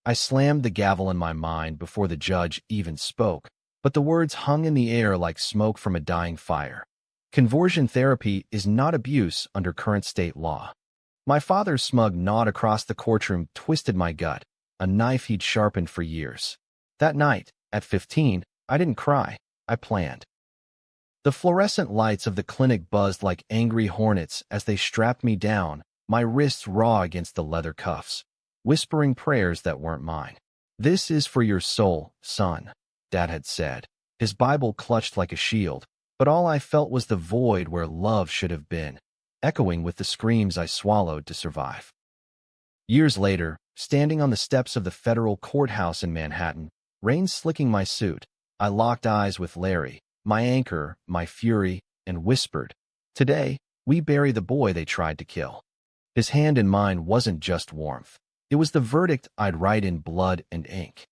I slammed the gavel in my mind before the judge even spoke, but the words hung in the air like smoke from a dying fire. Conversion therapy is not abuse under current state law. My father's smug nod across the courtroom twisted my gut, a knife he'd sharpened for years. That night, at 15, I didn't cry. I planned. The fluorescent lights of the clinic buzzed like angry hornets as they strapped me down, my wrists raw against the leather cuffs, whispering prayers that weren't mine. "This is for your soul, son," Dad had said, his Bible clutched like a shield, but all I felt was the void where love should have been, echoing with the screams I swallowed to survive. Years later, standing on the steps of the federal courthouse in Manhattan, rain slicking my suit, I locked eyes with Larry, my anchor, my fury, and whispered, "Today, we bury the boy they tried to kill." His hand in mine wasn't just warmth. It was the verdict I'd write in blood and ink.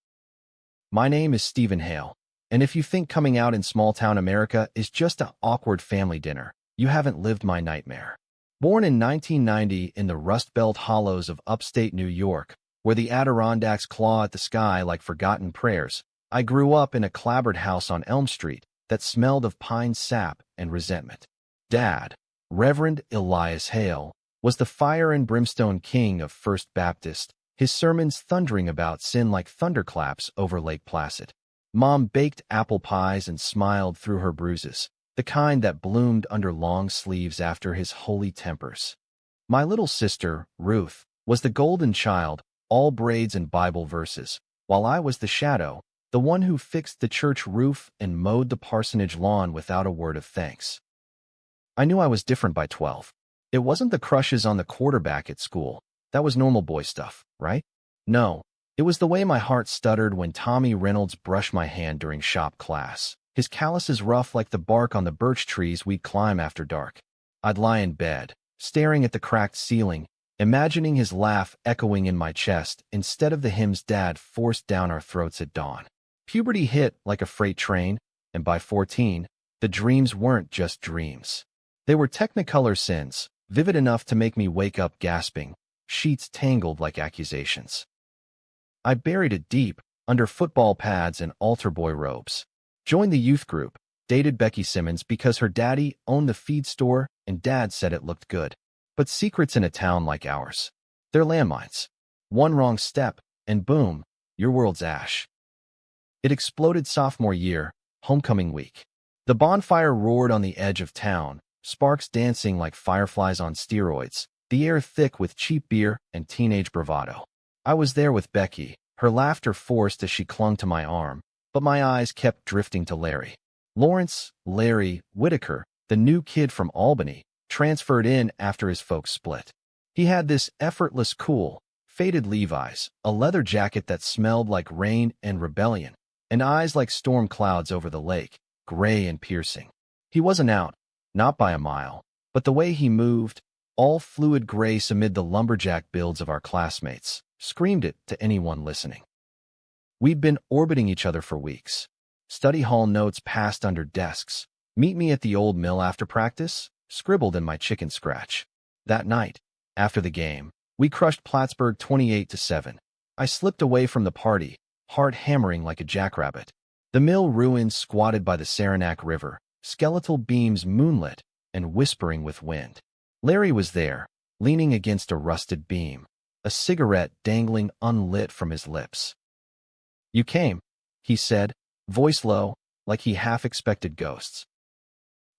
My name is Stephen Hale, and if you think coming out in small-town America is just an awkward family dinner, you haven't lived my nightmare. Born in 1990 in the Rust Belt hollows of upstate New York, where the Adirondacks claw at the sky like forgotten prayers, I grew up in a clapboard house on Elm Street that smelled of pine sap and resentment. Dad, Reverend Elias Hale, was the fire and brimstone king of First Baptist, his sermons thundering about sin like thunderclaps over Lake Placid. Mom baked apple pies and smiled through her bruises, the kind that bloomed under long sleeves after his holy tempers. My little sister, Ruth, was the golden child, all braids and Bible verses, while I was the shadow, the one who fixed the church roof and mowed the parsonage lawn without a word of thanks. I knew I was different by 12. It wasn't the crushes on the quarterback at school. That was normal boy stuff, right? No, it was the way my heart stuttered when Tommy Reynolds brushed my hand during shop class, his calluses rough like the bark on the birch trees we'd climb after dark. I'd lie in bed, staring at the cracked ceiling, imagining his laugh echoing in my chest instead of the hymns Dad forced down our throats at dawn. Puberty hit like a freight train, and by 14, the dreams weren't just dreams. They were technicolor sins, vivid enough to make me wake up gasping, sheets tangled like accusations. I buried it deep, under football pads and altar boy robes. Joined the youth group, dated Becky Simmons because her daddy owned the feed store and Dad said it looked good. But secrets in a town like ours, they're landmines. One wrong step, and boom, your world's ash. It exploded sophomore year, homecoming week. The bonfire roared on the edge of town, sparks dancing like fireflies on steroids, the air thick with cheap beer and teenage bravado. I was there with Becky, her laughter forced as she clung to my arm, but my eyes kept drifting to Larry. Larry Whitaker, the new kid from Albany, transferred in after his folks split. He had this effortless cool, faded Levi's, a leather jacket that smelled like rain and rebellion, and eyes like storm clouds over the lake, gray and piercing. He wasn't out, not by a mile, but the way he moved, all fluid grace amid the lumberjack builds of our classmates, screamed it to anyone listening. We'd been orbiting each other for weeks. Study hall notes passed under desks. "Meet me at the old mill after practice," scribbled in my chicken scratch. That night, after the game, we crushed Plattsburgh 28-7. I slipped away from the party, heart hammering like a jackrabbit. The mill ruins squatted by the Saranac River, skeletal beams moonlit and whispering with wind. Larry was there, leaning against a rusted beam, a cigarette dangling unlit from his lips. "You came," he said, voice low, like he half expected ghosts.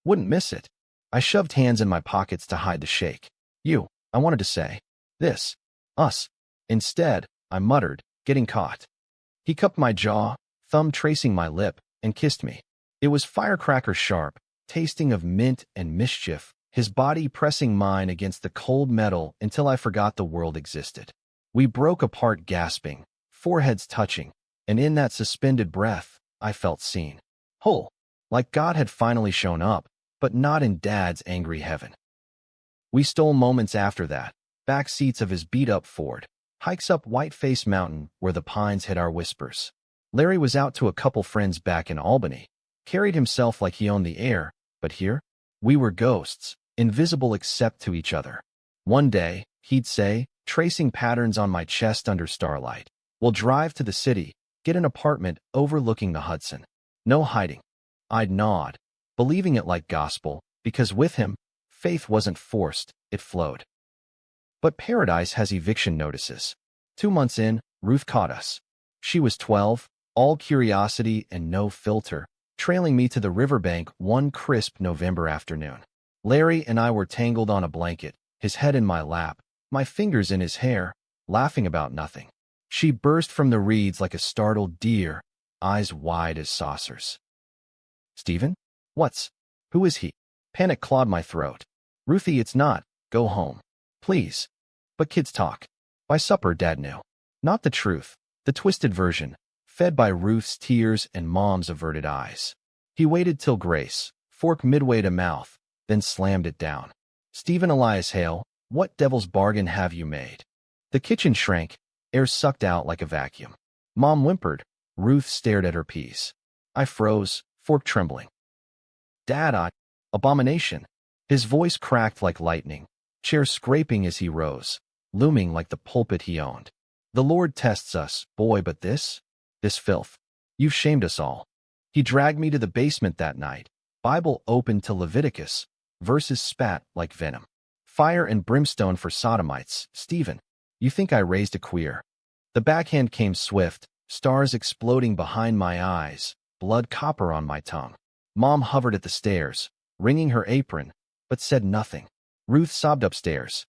"Wouldn't miss it." I shoved hands in my pockets to hide the shake. I wanted to say, "This, us." Instead, I muttered, getting caught. He cupped my jaw, thumb tracing my lip, and kissed me. It was firecracker sharp, tasting of mint and mischief, his body pressing mine against the cold metal until I forgot the world existed. We broke apart gasping, foreheads touching, and in that suspended breath, I felt seen. Whole, like God had finally shown up, but not in Dad's angry heaven. We stole moments after that, back seats of his beat-up Ford, hikes up Whiteface Mountain where the pines hid our whispers. Larry was out to a couple friends back in Albany, carried himself like he owned the air, but here, we were ghosts, invisible except to each other. One day, he'd say, tracing patterns on my chest under starlight, We'll drive to the city, get an apartment overlooking the Hudson. No hiding. I'd nod, believing it like gospel, because with him, faith wasn't forced, it flowed. But paradise has eviction notices. 2 months in, Ruth caught us. She was 12, all curiosity and no filter, trailing me to the riverbank one crisp November afternoon. Larry and I were tangled on a blanket, his head in my lap, my fingers in his hair, laughing about nothing. She burst from the reeds like a startled deer, eyes wide as saucers. "Stephen? Who is he?" Panic clawed my throat. "Ruthie, it's not. Go home. Please." But kids talk. By supper, Dad knew. Not the truth, the twisted version, fed by Ruth's tears and Mom's averted eyes. He waited till Grace, fork midway to mouth, then slammed it down. "Stephen Elias Hale, what devil's bargain have you made?" The kitchen shrank, air sucked out like a vacuum. Mom whimpered. Ruth stared at her peas. I froze, fork trembling. "Dad, abomination." His voice cracked like lightning, chair scraping as he rose, looming like the pulpit he owned. "The Lord tests us, boy, but this filth. You've shamed us all." He dragged me to the basement that night, Bible open to Leviticus, verses spat like venom. "Fire and brimstone for sodomites, Stephen. You think I raised a queer?" The backhand came swift, stars exploding behind my eyes, blood copper on my tongue. Mom hovered at the stairs, wringing her apron, but said nothing. Ruth sobbed upstairs.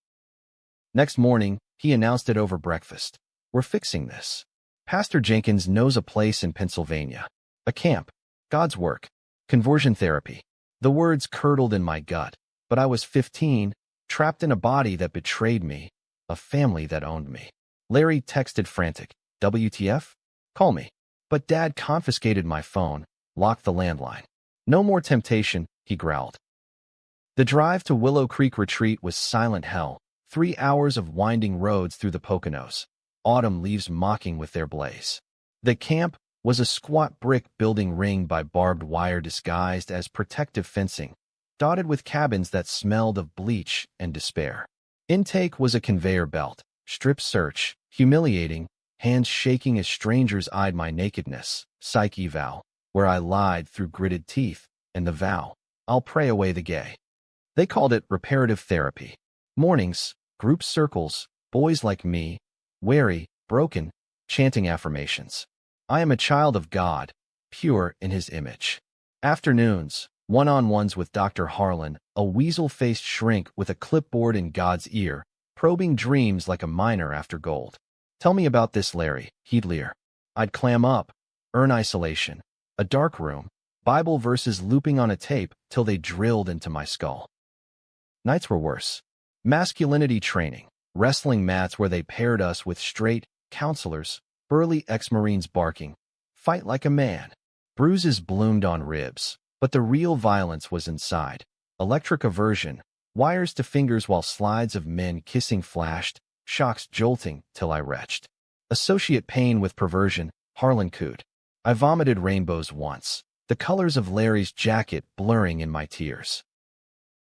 Next morning, he announced it over breakfast. "We're fixing this. Pastor Jenkins knows a place in Pennsylvania. A camp. God's work. Conversion therapy." The words curdled in my gut, but I was 15, trapped in a body that betrayed me, a family that owned me. Larry texted frantic. "WTF? Call me." But Dad confiscated my phone, locked the landline. "No more temptation," he growled. The drive to Willow Creek Retreat was silent hell, 3 hours of winding roads through the Poconos, autumn leaves mocking with their blaze. The camp was a squat brick building ringed by barbed wire disguised as protective fencing, dotted with cabins that smelled of bleach and despair. Intake was a conveyor belt, strip search, humiliating, hands shaking as strangers eyed my nakedness, psych eval, where I lied through gritted teeth, and the vow, "I'll pray away the gay." They called it reparative therapy. Mornings, group circles, boys like me, wary, broken, chanting affirmations. "I am a child of God, pure in his image." Afternoons, one-on-ones with Dr. Harlan, a weasel-faced shrink with a clipboard in God's ear, probing dreams like a miner after gold. "Tell me about this, Larry," he'd leer. I'd clam up, earn isolation, a dark room, Bible verses looping on a tape till they drilled into my skull. Nights were worse. Masculinity training, wrestling mats where they paired us with straight counselors, burly ex-Marines barking, "Fight like a man." Bruises bloomed on ribs, but the real violence was inside. Electric aversion, wires to fingers while slides of men kissing flashed, shocks jolting till I retched. Associate pain with perversion, Harlan cooed. I vomited rainbows once, the colors of Larry's jacket blurring in my tears.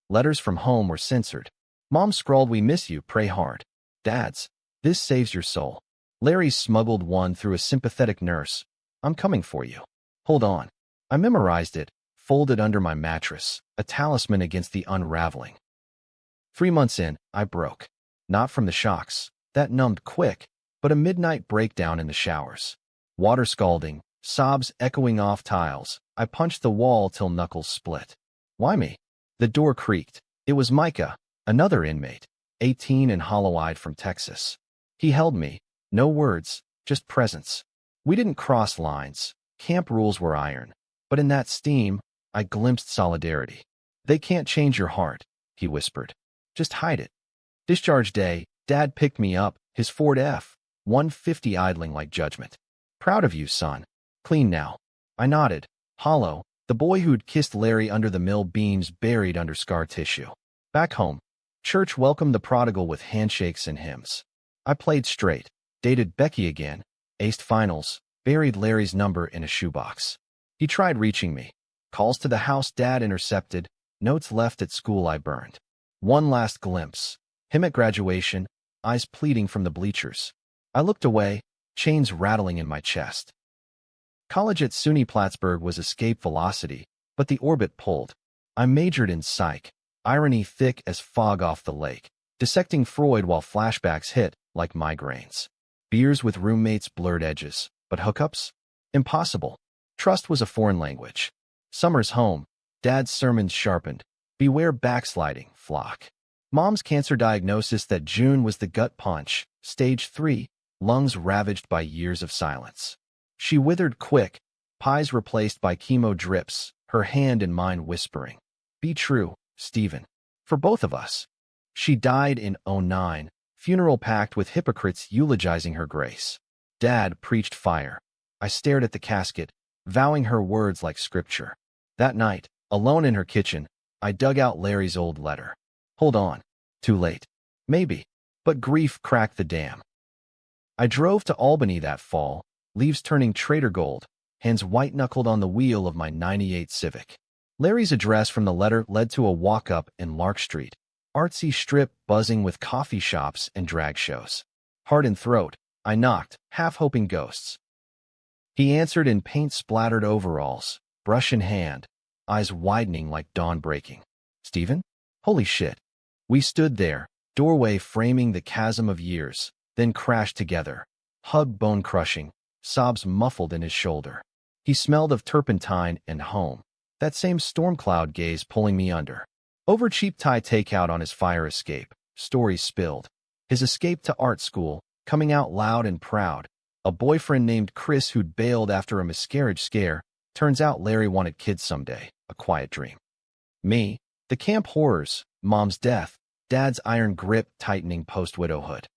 Letters from home were censored. Mom scrawled, "We miss you, pray hard." Dad's, "This saves your soul." Larry smuggled one through a sympathetic nurse, "I'm coming for you. Hold on." I memorized it, folded under my mattress, a talisman against the unraveling. 3 months in, I broke. Not from the shocks, that numbed quick, but a midnight breakdown in the showers. Water scalding, sobs echoing off tiles. I punched the wall till knuckles split. "Why me?" The door creaked. It was Micah, another inmate, 18 and hollow-eyed from Texas. He held me. No words, just presence. We didn't cross lines. Camp rules were iron. But in that steam, I glimpsed solidarity. "They can't change your heart," he whispered. "Just hide it." Discharge day, Dad picked me up, his Ford F-150 idling like judgment. "Proud of you, son. Clean now." I nodded, hollow, the boy who'd kissed Larry under the mill beams buried under scar tissue. Back home, church welcomed the prodigal with handshakes and hymns. I played straight, dated Becky again, aced finals, buried Larry's number in a shoebox. He tried reaching me. Calls to the house Dad intercepted, notes left at school I burned. One last glimpse. Him at graduation, eyes pleading from the bleachers. I looked away, chains rattling in my chest. College at SUNY Plattsburgh was escape velocity, but the orbit pulled. I majored in psych, irony thick as fog off the lake, dissecting Freud while flashbacks hit like migraines. Beers with roommates blurred edges, but hookups? Impossible. Trust was a foreign language. Summer's home. Dad's sermons sharpened. Beware backsliding, flock. Mom's cancer diagnosis that June was the gut punch, stage 3, lungs ravaged by years of silence. She withered quick, pies replaced by chemo drips, her hand in mine whispering, "Be true, Stephen." For both of us. She died in '09, funeral packed with hypocrites eulogizing her grace. Dad preached fire. I stared at the casket, vowing her words like scripture. That night, alone in her kitchen, I dug out Larry's old letter. Hold on. Too late. Maybe. But grief cracked the dam. I drove to Albany that fall, leaves turning traitor gold, hands white-knuckled on the wheel of my '98 Civic. Larry's address from the letter led to a walk-up in Lark Street, artsy strip buzzing with coffee shops and drag shows. Heart in throat, I knocked, half hoping ghosts. He answered in paint-splattered overalls, brush in hand, eyes widening like dawn breaking. "Stephen? Holy shit." We stood there, doorway framing the chasm of years, then crashed together, hug bone-crushing, sobs muffled in his shoulder. He smelled of turpentine and home, that same storm cloud gaze pulling me under. Over cheap Thai takeout on his fire escape, stories spilled. His escape to art school, coming out loud and proud. A boyfriend named Chris who'd bailed after a miscarriage scare. Turns out Larry wanted kids someday, a quiet dream. Me, the camp horrors, Mom's death, Dad's iron grip tightening post-widowhood.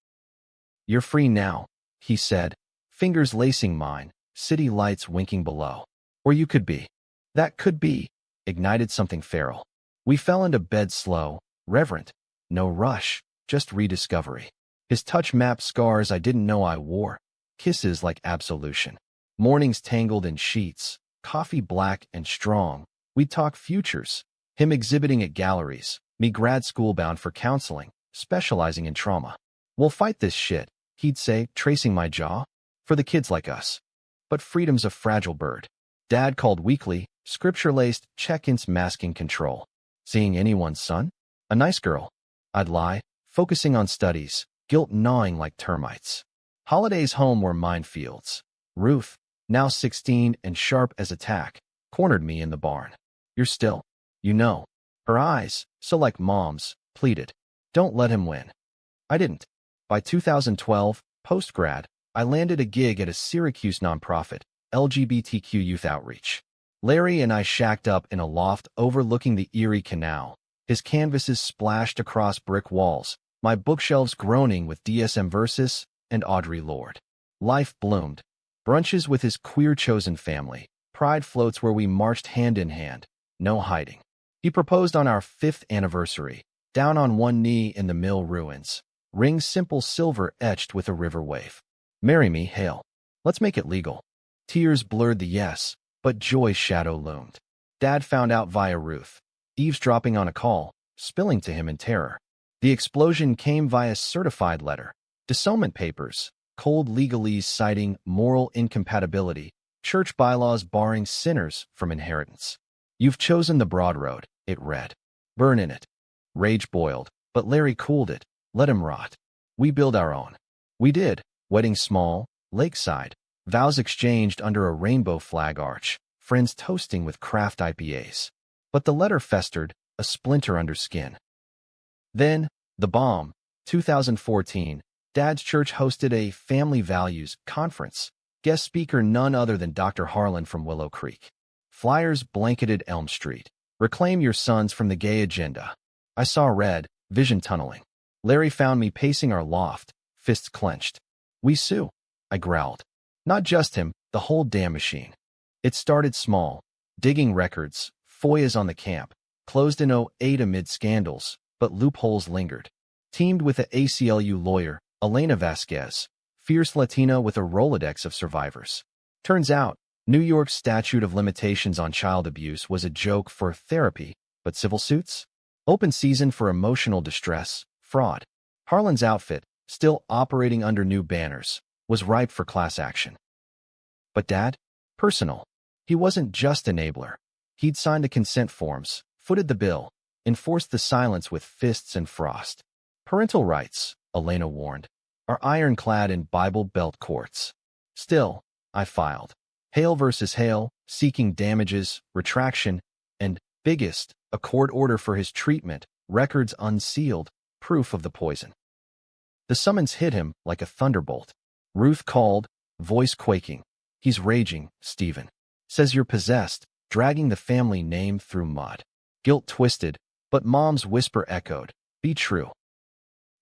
"You're free now," he said, fingers lacing mine, city lights winking below. "Or you could be." That could be ignited something feral. We fell into bed slow, reverent. No rush, just rediscovery. His touch mapped scars I didn't know I wore. Kisses like absolution. Mornings tangled in sheets, coffee black and strong. We'd talk futures. Him exhibiting at galleries, me grad school bound for counseling, specializing in trauma. "We'll fight this shit," he'd say, tracing my jaw. "For the kids like us." But freedom's a fragile bird. Dad called weekly, scripture-laced check-ins masking control. "Seeing anyone's son? A nice girl." I'd lie, focusing on studies, guilt gnawing like termites. Holidays home were minefields. Ruth, now 16 and sharp as a tack, cornered me in the barn. "You're still, you know." Her eyes, so like Mom's, pleaded, "Don't let him win." I didn't. By 2012, post-grad, I landed a gig at a Syracuse nonprofit, LGBTQ youth outreach. Larry and I shacked up in a loft overlooking the Erie Canal, his canvases splashed across brick walls, my bookshelves groaning with DSM Versus and Audre Lorde. Life bloomed. Brunches with his queer-chosen family. Pride floats where we marched hand in hand. No hiding. He proposed on our 5th anniversary, down on one knee in the mill ruins. Ring simple silver etched with a river wave. "Marry me, Hale. Let's make it legal." Tears blurred the yes, but joy's shadow loomed. Dad found out via Ruth, eavesdropping on a call, spilling to him in terror. The explosion came via certified letter. Disownment papers, cold legalese citing moral incompatibility, church bylaws barring sinners from inheritance. "You've chosen the broad road," it read. "Burn in it." Rage boiled, but Larry cooled it. Let him rot. We build our own. We did. Wedding small, lakeside. Vows exchanged under a rainbow flag arch. Friends toasting with craft IPAs. But the letter festered, a splinter under skin. Then, the bomb. 2014. Dad's church hosted a family values conference. Guest speaker none other than Dr. Harlan from Willow Creek. Flyers blanketed Elm Street. "Reclaim your sons from the gay agenda." I saw red, vision tunneling. Larry found me pacing our loft, fists clenched. "We sue," I growled. Not just him, the whole damn machine. It started small, digging records, FOIAs on the camp, closed in '08 amid scandals, but loopholes lingered. Teamed with a ACLU lawyer, Elena Vasquez, fierce Latina with a Rolodex of survivors. Turns out, New York's statute of limitations on child abuse was a joke for therapy, but civil suits? Open season for emotional distress, fraud. Harlan's outfit, still operating under new banners, was ripe for class action. But Dad? Personal. He wasn't just enabler. He'd signed the consent forms, footed the bill, enforced the silence with fists and frost. Parental rights, Elena warned, are ironclad in Bible Belt courts. Still, I filed. Hale versus Hale, seeking damages, retraction, and, biggest, a court order for his treatment, records unsealed, proof of the poison. The summons hit him like a thunderbolt. Ruth called, voice quaking. He's raging, Stephen. Says you're possessed, dragging the family name through mud. Guilt twisted, but Mom's whisper echoed, be true.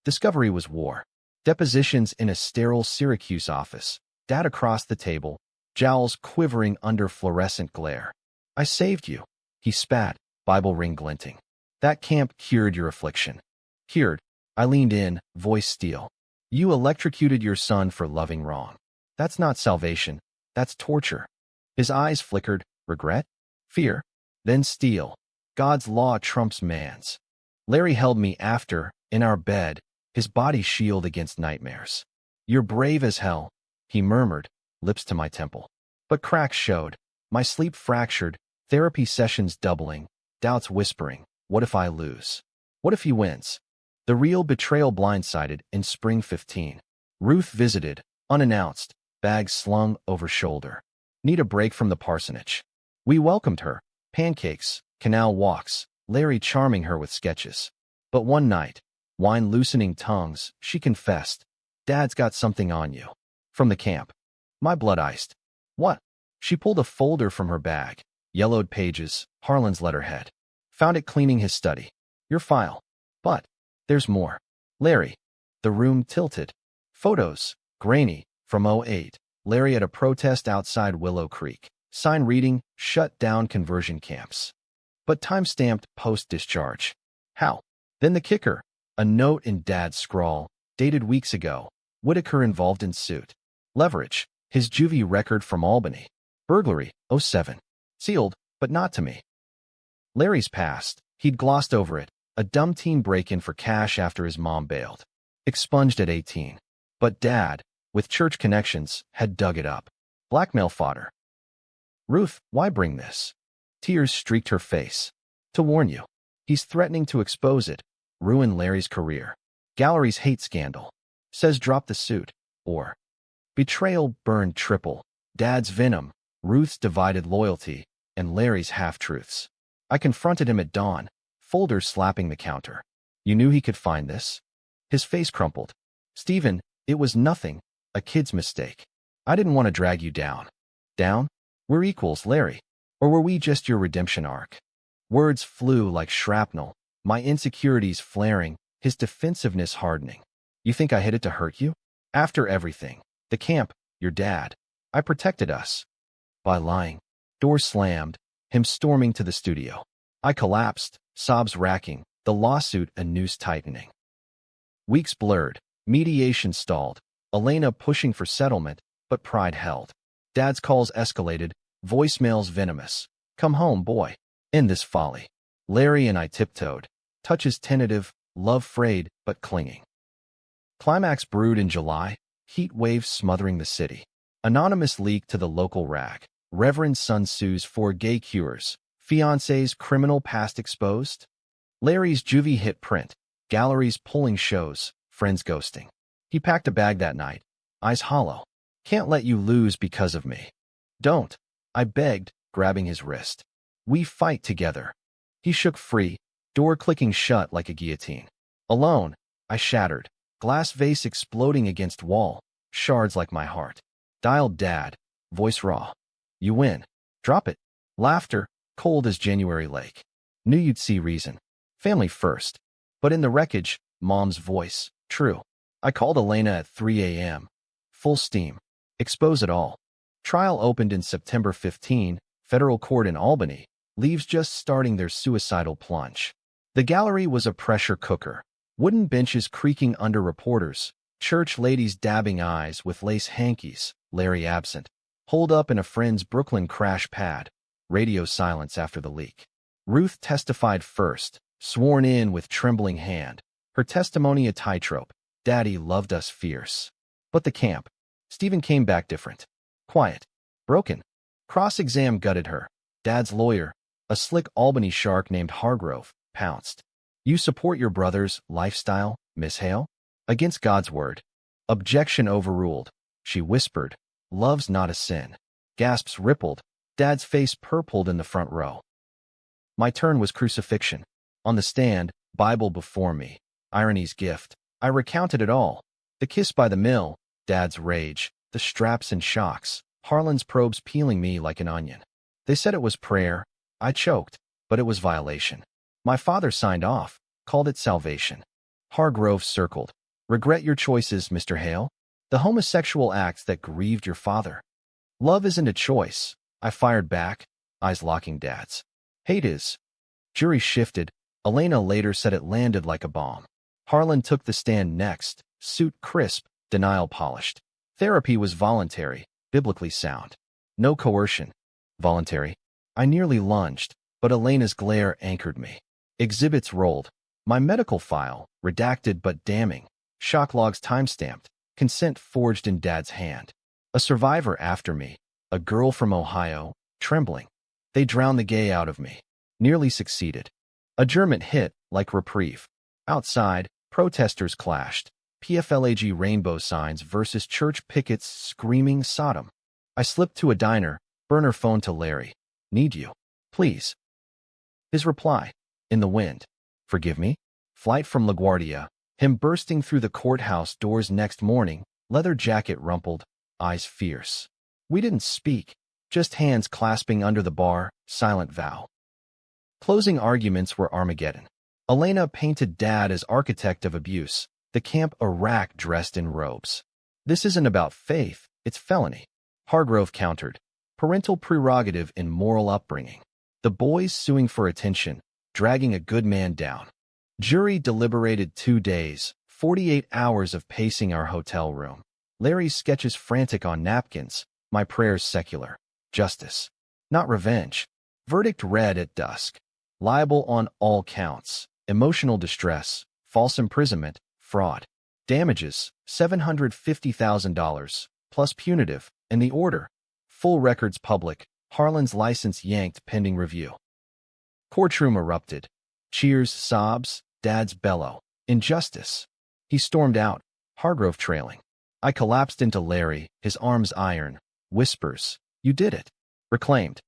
Discovery was war. Depositions in a sterile Syracuse office. Dad across the table, jowls quivering under fluorescent glare. I saved you. He spat, Bible ring glinting. That camp cured your affliction. Cured. I leaned in, voice steel. You electrocuted your son for loving wrong. That's not salvation. That's torture. His eyes flickered. Regret? Fear? Then steel. God's law trumps man's. Larry held me after, in our bed, his body shield against nightmares. You're brave as hell, he murmured, lips to my temple. But cracks showed. My sleep fractured, therapy sessions doubling, doubts whispering, what if I lose? What if he wins? The real betrayal blindsided in spring 15. Ruth visited, unannounced, bags slung over shoulder. Need a break from the parsonage. We welcomed her. Pancakes, canal walks, Larry charming her with sketches. But one night, wine loosening tongues, she confessed, Dad's got something on you. From the camp. My blood iced. What? She pulled a folder from her bag. Yellowed pages, Harlan's letterhead. Found it cleaning his study. Your file. But there's more. Larry. The room tilted. Photos. Grainy. From '08. Larry at a protest outside Willow Creek. Sign reading, shut down conversion camps. But time-stamped post-discharge. How? Then the kicker. A note in Dad's scrawl, dated weeks ago. Whitaker involved in suit. Leverage. His juvie record from Albany. Burglary, '07. Sealed, but not to me. Larry's past. He'd glossed over it. A dumb teen break-in for cash after his mom bailed. Expunged at 18. But Dad, with church connections, had dug it up. Blackmail fodder. Ruth, why bring this? Tears streaked her face. To warn you. He's threatening to expose it. Ruin Larry's career. Gallery's hate scandal. Says drop the suit. Or betrayal burned triple. Dad's venom, Ruth's divided loyalty, and Larry's half-truths. I confronted him at dawn, folders slapping the counter. You knew he could find this? His face crumpled. Stephen, it was nothing, a kid's mistake. I didn't want to drag you down. Down? We're equals, Larry. Or were we just your redemption arc? Words flew like shrapnel, my insecurities flaring, his defensiveness hardening. You think I hid it to hurt you? After everything, the camp, your dad, I protected us. By lying. Door slammed, him storming to the studio. I collapsed, sobs racking, the lawsuit a noose tightening. Weeks blurred, mediation stalled, Elena pushing for settlement, but pride held. Dad's calls escalated, voicemails venomous. Come home, boy. End this folly. Larry and I tiptoed. Touches tentative, love frayed, but clinging. Climax brewed in July, heat waves smothering the city. Anonymous leak to the local rag. Reverend Sun sues for gay cures. Fiancé's criminal past exposed. Larry's juvie hit print. Galleries pulling shows. Friends ghosting. He packed a bag that night. Eyes hollow. Can't let you lose because of me. Don't. I begged, grabbing his wrist. We fight together. He shook free, door clicking shut like a guillotine. Alone, I shattered. Glass vase exploding against wall. Shards like my heart. Dialed Dad. Voice raw. You win. Drop it. Laughter, cold as January lake. Knew you'd see reason. Family first. But in the wreckage, Mom's voice. True. I called Elena at 3 a.m. Full steam. Expose it all. Trial opened in September 15, federal court in Albany. Leaves just starting their suicidal plunge. The gallery was a pressure cooker. Wooden benches creaking under reporters. Church ladies dabbing eyes with lace hankies. Larry absent. Holed up in a friend's Brooklyn crash pad. Radio silence after the leak. Ruth testified first, sworn in with trembling hand. Her testimony a tightrope. Daddy loved us fierce. But the camp. Stephen came back different. Quiet. Broken. Cross-exam gutted her. Dad's lawyer, a slick Albany shark named Hargrove, pounced. You support your brother's lifestyle, Miss Hale? Against God's word. Objection overruled. She whispered, love's not a sin. Gasps rippled. Dad's face purpled in the front row. My turn was crucifixion. On the stand, Bible before me. Irony's gift. I recounted it all. The kiss by the mill, Dad's rage, the straps and shocks, Harlan's probes peeling me like an onion. They said it was prayer. I choked, but it was violation. My father signed off, called it salvation. Hargrove circled. Regret your choices, Mr. Hale? The homosexual acts that grieved your father. Love isn't a choice. I fired back, eyes locking Dad's. Hate is. Jury shifted. Elena later said it landed like a bomb. Harlan took the stand next, suit crisp, denial polished. Therapy was voluntary, biblically sound. No coercion. Voluntary. I nearly lunged, but Elena's glare anchored me. Exhibits rolled. My medical file, redacted but damning. Shock logs timestamped. Consent forged in Dad's hand. A survivor after me. A girl from Ohio, trembling. They drowned the gay out of me. Nearly succeeded. Adjournment hit, like reprieve. Outside, protesters clashed. PFLAG rainbow signs versus church pickets screaming Sodom. I slipped to a diner, burner phone to Larry. Need you. Please. His reply. In the wind. Forgive me? Flight from LaGuardia. Him bursting through the courthouse doors next morning, leather jacket rumpled, eyes fierce. We didn't speak, just hands clasping under the bar, silent vow. Closing arguments were Armageddon. Elena painted Dad as architect of abuse, the camp Iraq dressed in robes. This isn't about faith, it's felony. Hargrove countered. Parental prerogative in moral upbringing. The boys suing for attention, dragging a good man down. Jury deliberated 2 days, 48 hours of pacing our hotel room. Larry's sketches frantic on napkins, my prayers secular. Justice. Not revenge. Verdict read at dusk. Liable on all counts. Emotional distress, false imprisonment, fraud. Damages, $750,000, plus punitive, and the order. Full records public. Harlan's license yanked pending review. Courtroom erupted. Cheers, sobs, Dad's bellow. Injustice. He stormed out, Hargrove trailing. I collapsed into Larry, his arms iron. Whispers. You did it. Reclaimed.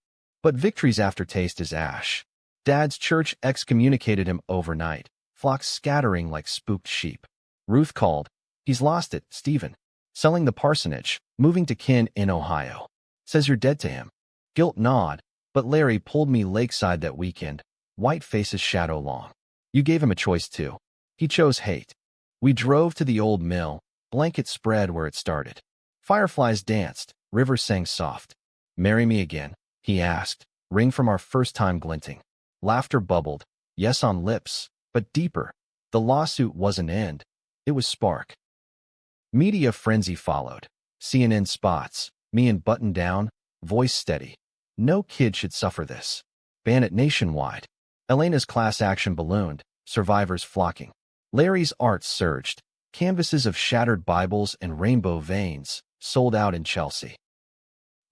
But victory's aftertaste is ash. Dad's church excommunicated him overnight, flocks scattering like spooked sheep. Ruth called. He's lost it, Stephen. Selling the parsonage, moving to kin in Ohio. Says you're dead to him. Guilt gnawed, but Larry pulled me lakeside that weekend, white faces shadow long. You gave him a choice too. He chose hate. We drove to the old mill, blanket spread where it started. Fireflies danced, rivers sang soft. Marry me again, he asked, ring from our first time glinting. Laughter bubbled, yes on lips, but deeper. The lawsuit wasn't end, it was spark. Media frenzy followed. CNN spots, me in button down, voice steady. No kid should suffer this. Ban it nationwide. Elena's class action ballooned, survivors flocking. Larry's art surged. Canvases of shattered Bibles and rainbow veins, sold out in Chelsea.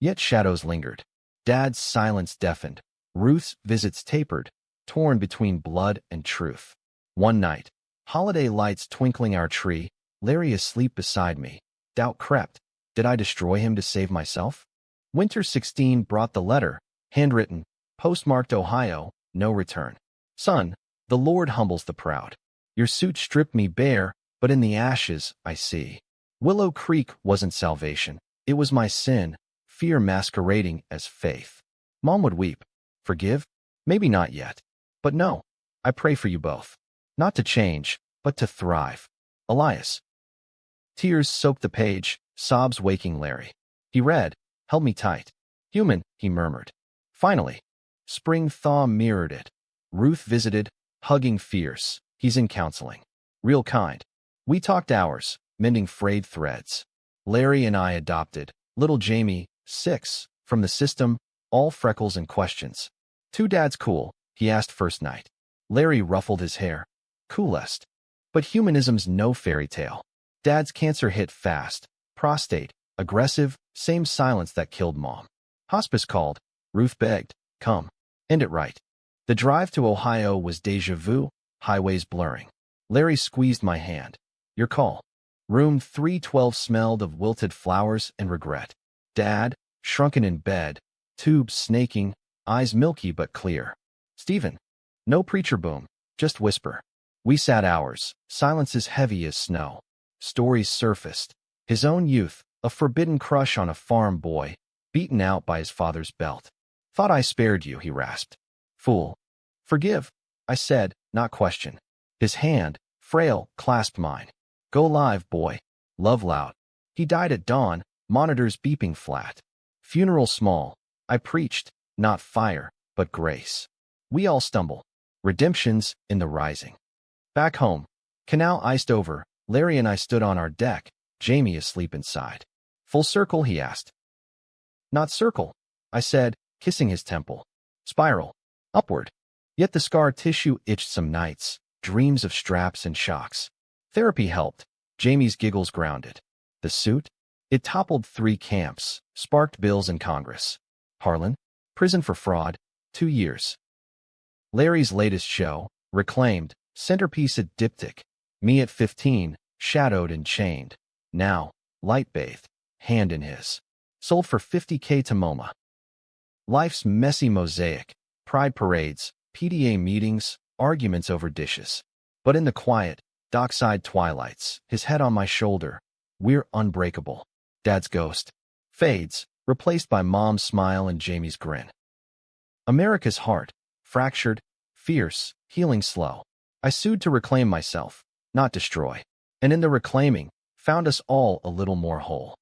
Yet shadows lingered. Dad's silence deafened. Ruth's visits tapered, torn between blood and truth. One night, holiday lights twinkling our tree, Larry asleep beside me. Doubt crept. Did I destroy him to save myself? Winter 16 brought the letter, handwritten, postmarked Ohio, no return. Son, the Lord humbles the proud. Your suit stripped me bare, but in the ashes, I see. Willow Creek wasn't salvation. It was my sin, fear masquerading as faith. Mom would weep. Forgive? Maybe not yet. But no, I pray for you both. Not to change, but to thrive. Elias. Tears soaked the page, sobs waking Larry. He read, held me tight. Human, he murmured. Finally. Spring thaw mirrored it. Ruth visited, hugging fierce. He's in counseling. Real kind. We talked hours, mending frayed threads. Larry and I adopted. Little Jamie, 6, from the system, all freckles and questions. Two dads cool, he asked first night. Larry ruffled his hair. Coolest. But humanism's no fairy tale. Dad's cancer hit fast. Prostate, Aggressive, same silence that killed Mom. Hospice called. Ruth begged, come. End it right. The drive to Ohio was déjà vu, highways blurring. Larry squeezed my hand. Your call. Room 312 smelled of wilted flowers and regret. Dad, shrunken in bed, tubes snaking, eyes milky but clear. Stephen. No preacher boom, just whisper. We sat hours, silences heavy as snow. Stories surfaced. His own youth, a forbidden crush on a farm boy, beaten out by his father's belt. Thought I spared you, he rasped. Fool. Forgive, I said, not question. His hand, frail, clasped mine. Go live, boy. Love loud. He died at dawn, monitors beeping flat. Funeral small. I preached, not fire, but grace. We all stumble. Redemption's in the rising. Back home. Canal iced over. Larry and I stood on our deck, Jamie asleep inside. Full circle, he asked. Not circle, I said, kissing his temple. Spiral. Upward. Yet the scar tissue itched some nights, dreams of straps and shocks. Therapy helped. Jamie's giggles grounded. The suit? It toppled 3 camps, sparked bills in Congress. Harlan? Prison for fraud. 2 years. Larry's latest show, reclaimed, centerpiece at diptych. Me at 15, shadowed and chained. Now, light-bathed, hand in his. Sold for $50K to MoMA. Life's messy mosaic. Pride parades, PDA meetings, arguments over dishes. But in the quiet, dockside twilights, his head on my shoulder, we're unbreakable. Dad's ghost fades, replaced by Mom's smile and Jamie's grin. America's heart, fractured, fierce, healing slow. I sued to reclaim myself, not destroy. And in the reclaiming, found us all a little more whole.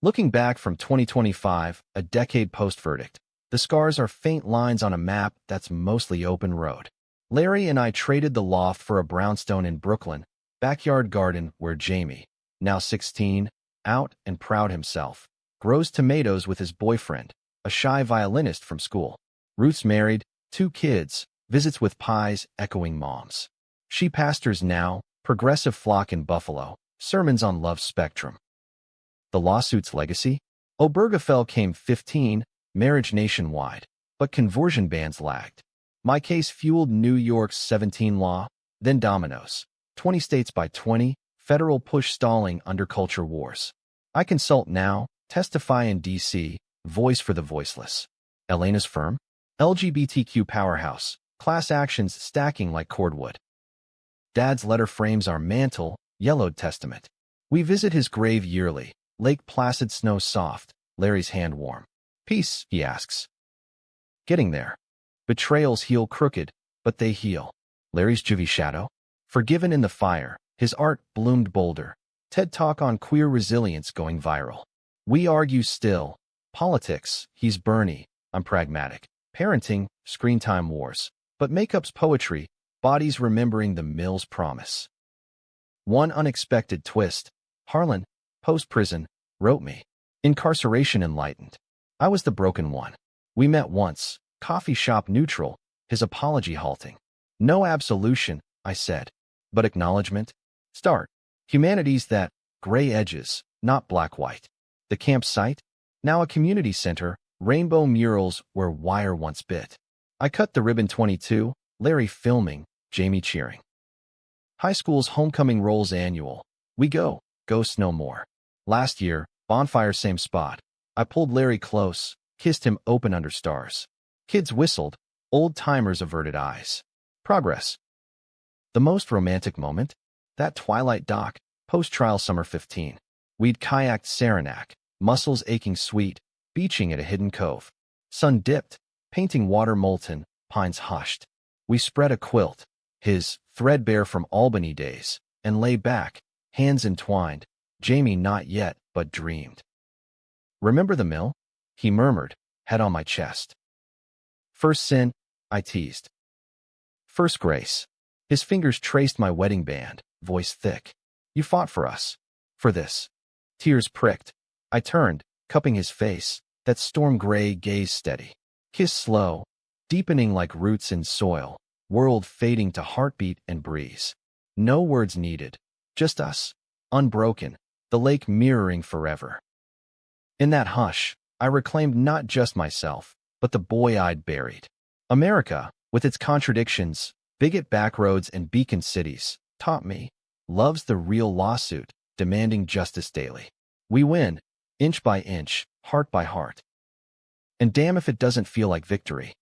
Looking back from 2025, a decade post-verdict, the scars are faint lines on a map that's mostly open road. Larry and I traded the loft for a brownstone in Brooklyn, backyard garden where Jamie, now 16, out and proud himself, grows tomatoes with his boyfriend, a shy violinist from school. Ruth's married, 2 kids, visits with pies echoing moms. She pastors now, progressive flock in Buffalo, sermons on love spectrum. The lawsuit's legacy? Obergefell came 15, marriage nationwide, but conversion bans lagged. My case fueled New York's 17 law, then dominoes. 20 states by 20, federal push stalling under culture wars. I consult now, testify in D.C., voice for the voiceless. Elena's firm? LGBTQ powerhouse, class actions stacking like cordwood. Dad's letter frames our mantle, yellowed testament. We visit his grave yearly, Lake Placid snow soft, Larry's hand warm. Peace, he asks. Getting there. Betrayals heal crooked, but they heal. Larry's juvie shadow? Forgiven in the fire, his art bloomed bolder. TED Talk on queer resilience going viral. We argue still. Politics, he's Bernie, I'm pragmatic. Parenting, screen time wars. But makeup's poetry, bodies remembering the mill's promise. One unexpected twist. Harlan, post-prison, wrote me. Incarceration enlightened. I was the broken one. We met once, coffee shop neutral, his apology halting. No absolution, I said. But acknowledgement? Start. Humanities that, gray edges, not black-white. The campsite? Now a community center, rainbow murals where wire once bit. I cut the ribbon 22, Larry filming, Jamie cheering. High school's homecoming rolls annual. We go, ghosts no more. Last year, bonfire same spot. I pulled Larry close, kissed him open under stars. Kids whistled, old-timers averted eyes. Progress. The most romantic moment? That twilight dock, post-trial summer 15. We'd kayaked Saranac, muscles aching sweet, beaching at a hidden cove. Sun dipped, painting water molten, pines hushed. We spread a quilt, his threadbare from Albany days, and lay back, hands entwined. Jamie not yet, but dreamed. Remember the mill? He murmured, head on my chest. First sin, I teased. First grace. His fingers traced my wedding band, voice thick. You fought for us. For this. Tears pricked. I turned, cupping his face, that storm-gray gaze steady. Kiss slow, deepening like roots in soil, world fading to heartbeat and breeze. No words needed. Just us. Unbroken. The lake mirroring forever. In that hush, I reclaimed not just myself, but the boy I'd buried. America, with its contradictions, bigot backroads and beacon cities, taught me, loves the real lawsuit, demanding justice daily. We win, inch by inch, heart by heart. And damn if it doesn't feel like victory.